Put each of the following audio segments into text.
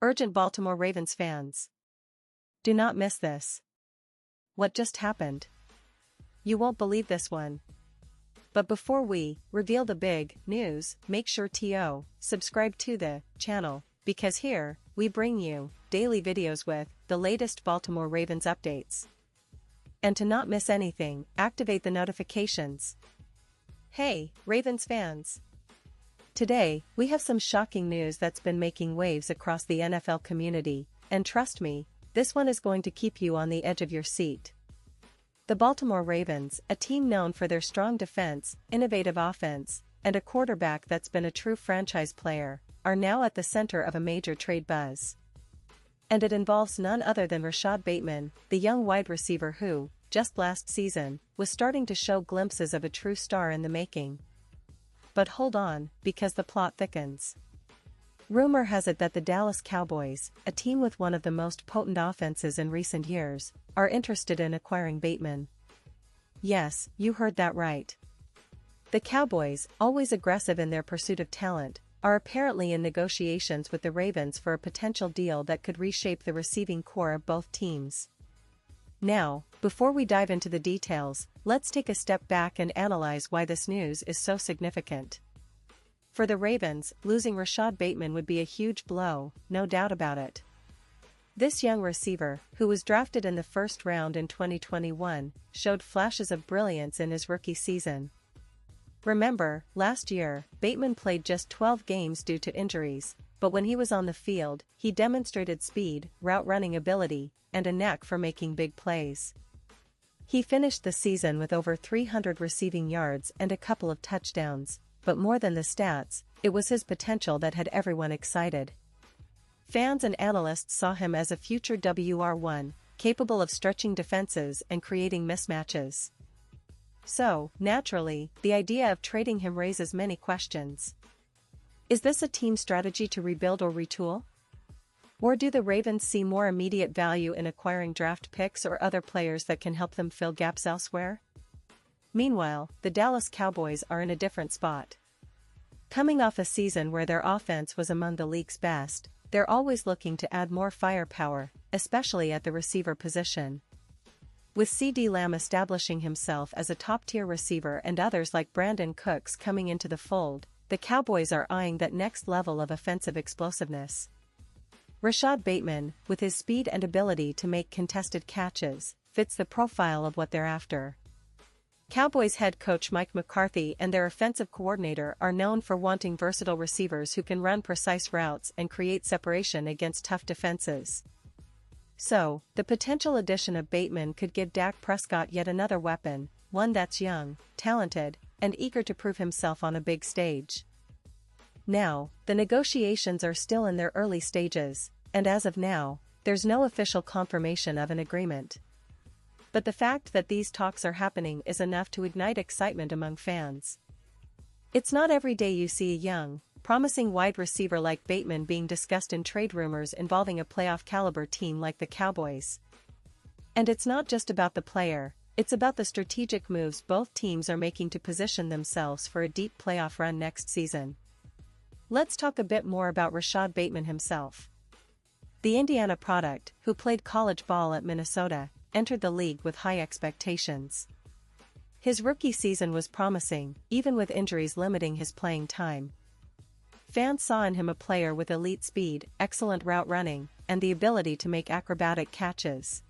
Urgent Baltimore Ravens fans. Do not miss this. What just happened? You won't believe this one. But before we reveal the big news, make sure to subscribe to the channel, because here, we bring you daily videos with the latest Baltimore Ravens updates. And to not miss anything, activate the notifications. Hey, Ravens fans! Today, we have some shocking news that's been making waves across the NFL community, and trust me, this one is going to keep you on the edge of your seat. The Baltimore Ravens, a team known for their strong defense, innovative offense, and a quarterback that's been a true franchise player, are now at the center of a major trade buzz. And it involves none other than Rashad Bateman, the young wide receiver who, just last season, was starting to show glimpses of a true star in the making. But hold on, because the plot thickens. Rumor has it that the Dallas Cowboys, a team with one of the most potent offenses in recent years, are interested in acquiring Bateman. Yes, you heard that right. The Cowboys, always aggressive in their pursuit of talent, are apparently in negotiations with the Ravens for a potential deal that could reshape the receiving core of both teams. Now, before we dive into the details, let's take a step back and analyze why this news is so significant. For the Ravens, losing Rashad Bateman would be a huge blow, no doubt about it. This young receiver, who was drafted in the first round in 2021, showed flashes of brilliance in his rookie season. Remember, last year, Bateman played just 12 games due to injuries, but when he was on the field, he demonstrated speed, route-running ability, and a knack for making big plays. He finished the season with over 300 receiving yards and a couple of touchdowns, but more than the stats, it was his potential that had everyone excited. Fans and analysts saw him as a future WR1, capable of stretching defenses and creating mismatches. So, naturally, the idea of trading him raises many questions. Is this a team strategy to rebuild or retool? Or do the Ravens see more immediate value in acquiring draft picks or other players that can help them fill gaps elsewhere? Meanwhile, the Dallas Cowboys are in a different spot. Coming off a season where their offense was among the league's best, they're always looking to add more firepower, especially at the receiver position. With CeeDee Lamb establishing himself as a top-tier receiver and others like Brandon Cooks coming into the fold, the Cowboys are eyeing that next level of offensive explosiveness. Rashad Bateman, with his speed and ability to make contested catches, fits the profile of what they're after. Cowboys head coach Mike McCarthy and their offensive coordinator are known for wanting versatile receivers who can run precise routes and create separation against tough defenses. So, the potential addition of Bateman could give Dak Prescott yet another weapon, one that's young, talented, and eager to prove himself on a big stage. Now, the negotiations are still in their early stages, and as of now, there's no official confirmation of an agreement. But the fact that these talks are happening is enough to ignite excitement among fans. It's not every day you see a young, promising wide receiver like Bateman being discussed in trade rumors involving a playoff-caliber team like the Cowboys. And it's not just about the player, it's about the strategic moves both teams are making to position themselves for a deep playoff run next season. Let's talk a bit more about Rashad Bateman himself. The Indiana product, who played college ball at Minnesota, entered the league with high expectations. His rookie season was promising, even with injuries limiting his playing time. Fans saw in him a player with elite speed, excellent route running, and the ability to make acrobatic catches.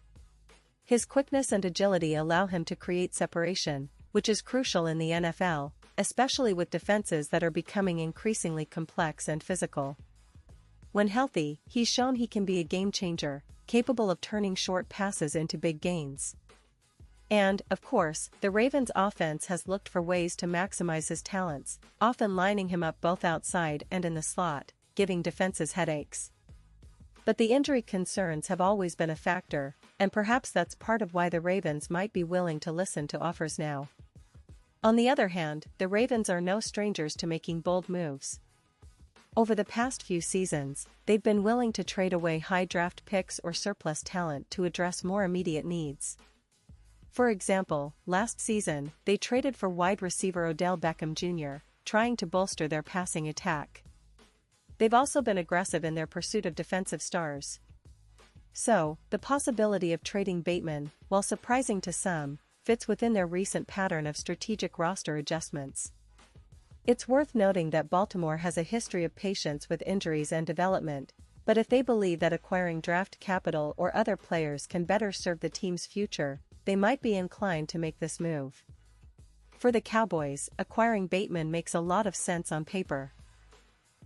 His quickness and agility allow him to create separation, which is crucial in the NFL, especially with defenses that are becoming increasingly complex and physical. When healthy, he's shown he can be a game changer, capable of turning short passes into big gains. And, of course, the Ravens' offense has looked for ways to maximize his talents, often lining him up both outside and in the slot, giving defenses headaches. But the injury concerns have always been a factor, and perhaps that's part of why the Ravens might be willing to listen to offers now. On the other hand, the Ravens are no strangers to making bold moves. Over the past few seasons, they've been willing to trade away high draft picks or surplus talent to address more immediate needs. For example, last season, they traded for wide receiver Odell Beckham Jr., trying to bolster their passing attack. they've also been aggressive in their pursuit of defensive stars. So, the possibility of trading Bateman, while surprising to some, fits within their recent pattern of strategic roster adjustments. It's worth noting that Baltimore has a history of patience with injuries and development, but if they believe that acquiring draft capital or other players can better serve the team's future, they might be inclined to make this move. For the Cowboys, acquiring Bateman makes a lot of sense on paper.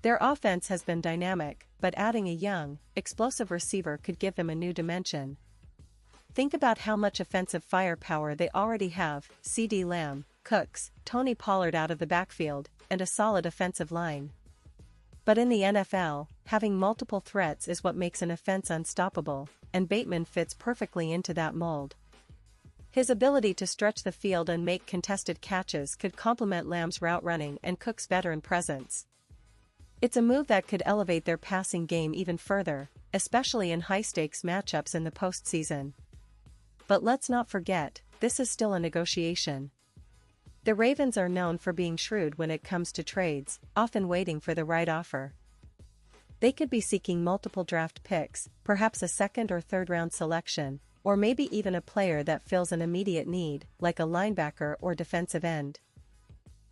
Their offense has been dynamic, but adding a young, explosive receiver could give them a new dimension. Think about how much offensive firepower they already have: CeeDee Lamb, Cooks, Tony Pollard out of the backfield, and a solid offensive line. But in the NFL, having multiple threats is what makes an offense unstoppable, and Bateman fits perfectly into that mold. His ability to stretch the field and make contested catches could complement Lamb's route running and Cook's veteran presence. It's a move that could elevate their passing game even further, especially in high-stakes matchups in the postseason. But let's not forget, this is still a negotiation. The Ravens are known for being shrewd when it comes to trades, often waiting for the right offer. They could be seeking multiple draft picks, perhaps a second or third round selection, or maybe even a player that fills an immediate need, like a linebacker or defensive end.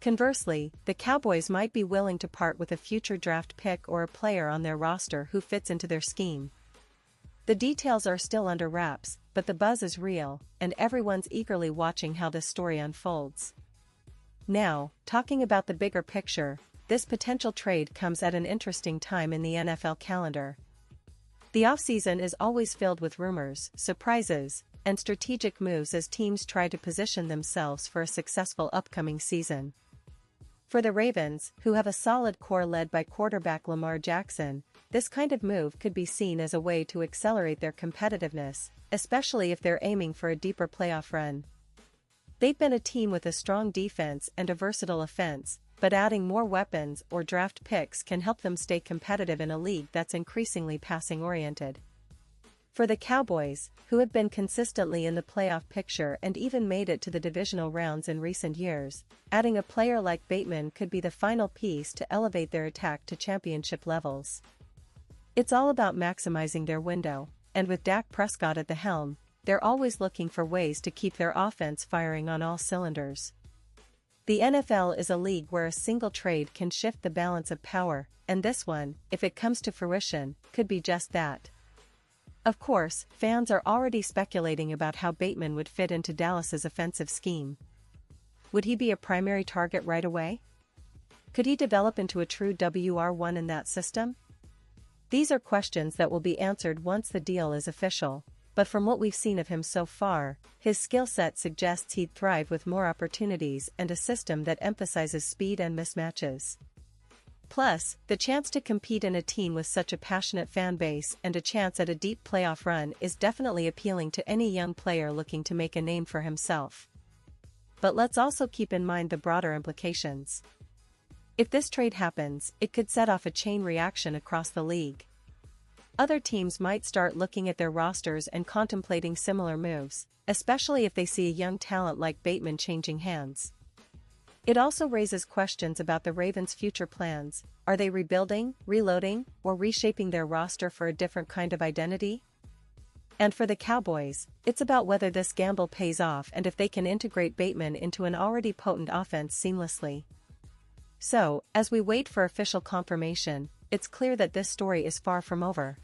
Conversely, the Cowboys might be willing to part with a future draft pick or a player on their roster who fits into their scheme. The details are still under wraps, but the buzz is real, and everyone's eagerly watching how this story unfolds. Now, talking about the bigger picture, this potential trade comes at an interesting time in the NFL calendar. The offseason is always filled with rumors, surprises, and strategic moves as teams try to position themselves for a successful upcoming season. For the Ravens, who have a solid core led by quarterback Lamar Jackson, this kind of move could be seen as a way to accelerate their competitiveness, especially if they're aiming for a deeper playoff run. They've been a team with a strong defense and a versatile offense, but adding more weapons or draft picks can help them stay competitive in a league that's increasingly passing-oriented. For the Cowboys, who have been consistently in the playoff picture and even made it to the divisional rounds in recent years, adding a player like Bateman could be the final piece to elevate their attack to championship levels. It's all about maximizing their window, and with Dak Prescott at the helm, they're always looking for ways to keep their offense firing on all cylinders. The NFL is a league where a single trade can shift the balance of power, and this one, if it comes to fruition, could be just that. Of course, fans are already speculating about how Bateman would fit into Dallas's offensive scheme. Would he be a primary target right away? Could he develop into a true WR1 in that system? These are questions that will be answered once the deal is official, but from what we've seen of him so far, his skill set suggests he'd thrive with more opportunities and a system that emphasizes speed and mismatches. Plus, the chance to compete in a team with such a passionate fan base and a chance at a deep playoff run is definitely appealing to any young player looking to make a name for himself. But let's also keep in mind the broader implications. If this trade happens, it could set off a chain reaction across the league. Other teams might start looking at their rosters and contemplating similar moves, especially if they see a young talent like Bateman changing hands. It also raises questions about the Ravens' future plans. Are they rebuilding, reloading, or reshaping their roster for a different kind of identity? And for the Cowboys, it's about whether this gamble pays off and if they can integrate Bateman into an already potent offense seamlessly. So, as we wait for official confirmation, it's clear that this story is far from over.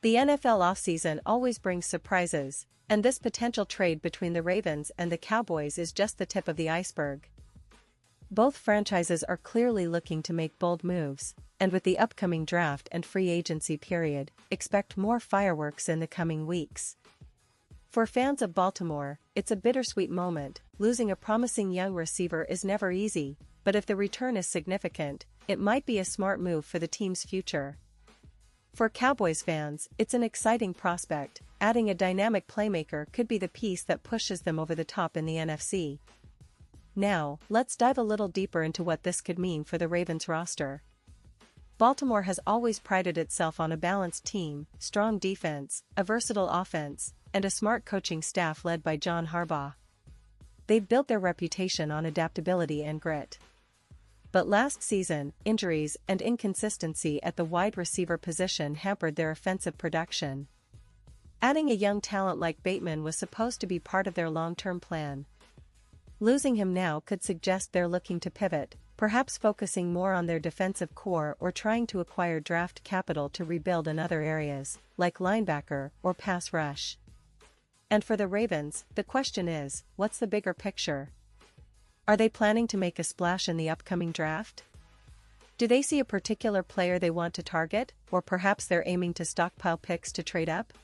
The NFL offseason always brings surprises, and this potential trade between the Ravens and the Cowboys is just the tip of the iceberg. Both franchises are clearly looking to make bold moves, and with the upcoming draft and free agency period, expect more fireworks in the coming weeks. For fans of Baltimore, it's a bittersweet moment. Losing a promising young receiver is never easy, but if the return is significant, it might be a smart move for the team's future. For Cowboys fans, it's an exciting prospect. Adding a dynamic playmaker could be the piece that pushes them over the top in the NFC. Now, let's dive a little deeper into what this could mean for the Ravens roster. Baltimore has always prided itself on a balanced team, strong defense, a versatile offense, and a smart coaching staff led by John Harbaugh. They've built their reputation on adaptability and grit. But last season, injuries and inconsistency at the wide receiver position hampered their offensive production. Adding a young talent like Bateman was supposed to be part of their long-term plan. Losing him now could suggest they're looking to pivot, perhaps focusing more on their defensive core or trying to acquire draft capital to rebuild in other areas, like linebacker or pass rush. And for the Ravens, the question is, what's the bigger picture? Are they planning to make a splash in the upcoming draft? Do they see a particular player they want to target, or perhaps they're aiming to stockpile picks to trade up?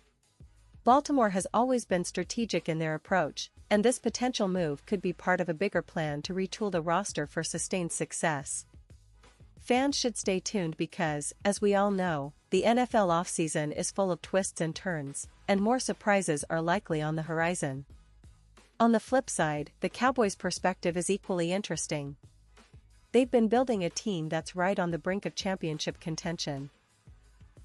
Baltimore has always been strategic in their approach, and this potential move could be part of a bigger plan to retool the roster for sustained success. Fans should stay tuned because, as we all know, the NFL offseason is full of twists and turns, and more surprises are likely on the horizon. On the flip side, the Cowboys' perspective is equally interesting. They've been building a team that's right on the brink of championship contention.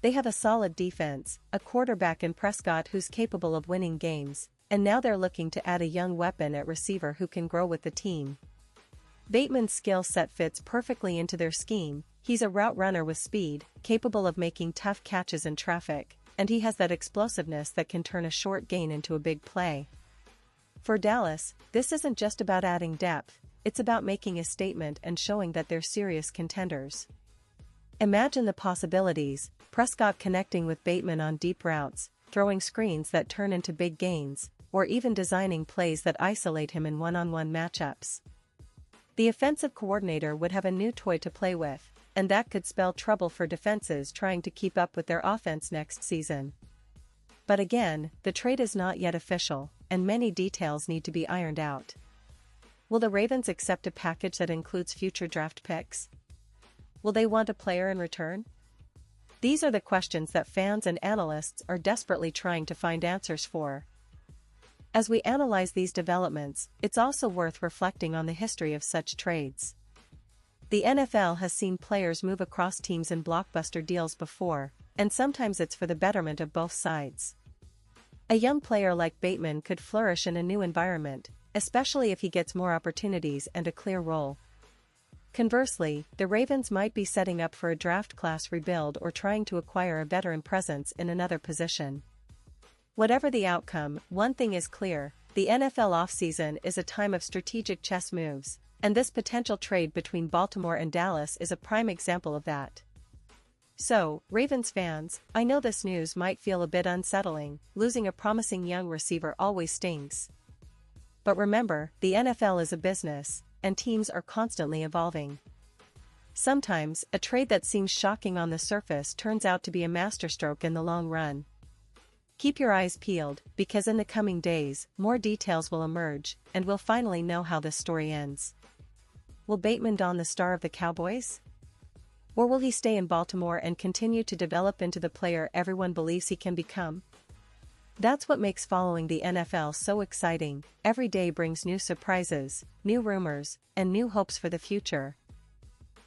They have a solid defense, a quarterback in Prescott who's capable of winning games, and now they're looking to add a young weapon at receiver who can grow with the team. Bateman's skill set fits perfectly into their scheme. He's a route runner with speed, capable of making tough catches in traffic, and he has that explosiveness that can turn a short gain into a big play. For Dallas, this isn't just about adding depth, it's about making a statement and showing that they're serious contenders. Imagine the possibilities: Prescott connecting with Bateman on deep routes, throwing screens that turn into big gains, or even designing plays that isolate him in one-on-one matchups. The offensive coordinator would have a new toy to play with, and that could spell trouble for defenses trying to keep up with their offense next season. But again, the trade is not yet official, and many details need to be ironed out. Will the Ravens accept a package that includes future draft picks? Will they want a player in return? These are the questions that fans and analysts are desperately trying to find answers for. As we analyze these developments, it's also worth reflecting on the history of such trades. The NFL has seen players move across teams in blockbuster deals before, and sometimes it's for the betterment of both sides. A young player like Bateman could flourish in a new environment, especially if he gets more opportunities and a clear role. Conversely, the Ravens might be setting up for a draft class rebuild or trying to acquire a veteran presence in another position. Whatever the outcome, one thing is clear: the NFL offseason is a time of strategic chess moves, and this potential trade between Baltimore and Dallas is a prime example of that. So, Ravens fans, I know this news might feel a bit unsettling. Losing a promising young receiver always stings. But remember, the NFL is a business, and teams are constantly evolving. Sometimes, a trade that seems shocking on the surface turns out to be a masterstroke in the long run. Keep your eyes peeled, because in the coming days, more details will emerge, and we'll finally know how this story ends. Will Bateman don the star of the Cowboys? Or will he stay in Baltimore and continue to develop into the player everyone believes he can become? That's what makes following the NFL so exciting. Every day brings new surprises, new rumors, and new hopes for the future.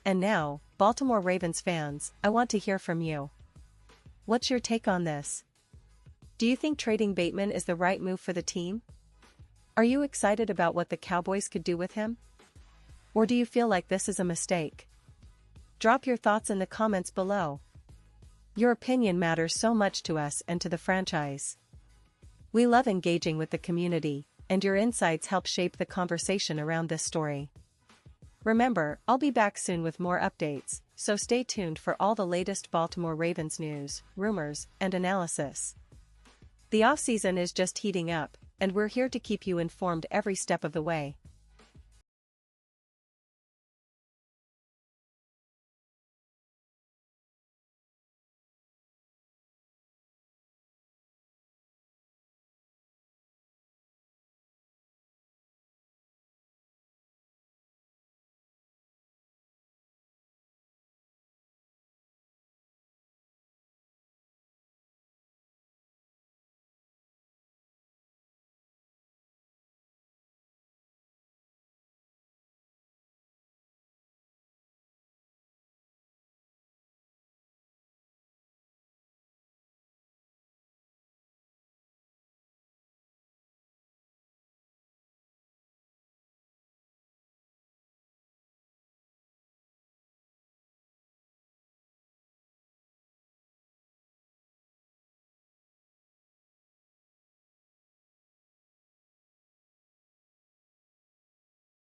And now, Baltimore Ravens fans, I want to hear from you. What's your take on this? Do you think trading Bateman is the right move for the team? Are you excited about what the Cowboys could do with him? Or do you feel like this is a mistake? Drop your thoughts in the comments below. Your opinion matters so much to us and to the franchise. We love engaging with the community, and your insights help shape the conversation around this story. Remember, I'll be back soon with more updates, so stay tuned for all the latest Baltimore Ravens news, rumors, and analysis. The offseason is just heating up, and we're here to keep you informed every step of the way.